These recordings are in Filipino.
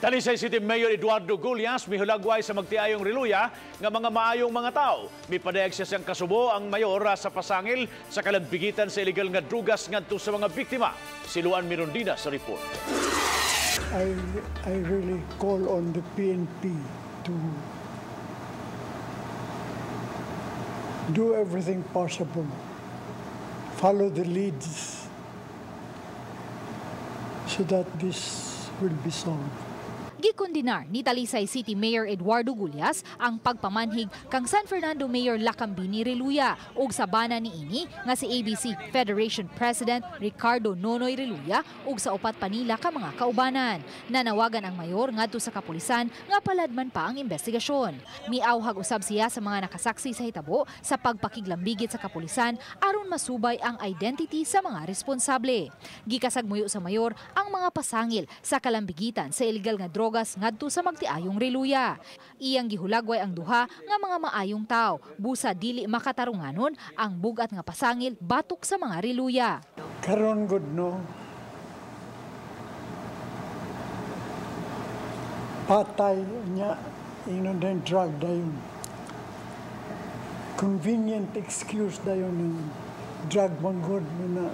Talisay City Mayor Eduardo Gullias mihulagway sa magtiayong reluya nga mga maayong mga tao. Mipadayag siya siyang kasubo ang mayor sa pasangil sa kalambigitan sa illegal nga drugas ngadto sa mga biktima. Si Luan Mirondina sa report. I really call on the PNP to do everything possible, follow the leads so that this will be solved. Gikondinar ni Talisay City Mayor Eduardo Gullias ang pagpamanhig kang San Fernando Mayor Lacambini Reluya ug sabana niini nga si ABC Federation President Ricardo Nonoy Reluya ug sa upat pa nila ka mga kaubanan. Nanawagan ang mayor ngadto sa kapulisan nga paladman pa ang investigasyon. Miawhag usab siya sa mga nakasaksi sa hitabo sa pagpakiglambigit sa kapulisan aron masubay ang identity sa mga responsable. Gikasagmuyo sa mayor ang mga pasangil sa kalambigitan sa illegal nga drogas ngadto sa magtiayong reluya. Iyang gihulagway ang duha nga mga maayong tao, busa dili makatarunganon ang bugat nga pasangil batok sa mga reluya. Karon good no. Patay niya inon drug dayon. Convenient excuse dayon ng drug manggod na.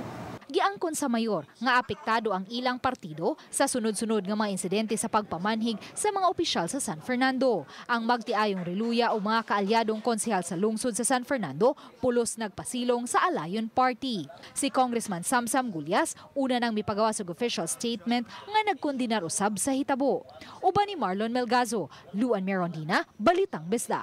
Giangkon sa mayor nga apektado ang ilang partido sa sunod-sunod nga mga insidente sa pagpamanhig sa mga opisyal sa San Fernando. Ang magtiayong reluya o mga kaalyadong konsehal sa lungsod sa San Fernando pulos nagpasilong sa Alayon Party. Si Congressman Samsam Gullias una nang mipagawa sa official statement nga nagkondinar usab sa hitabo. Uban ni Marlon Melgazo, Luan Mirondina, Balitang Bisda.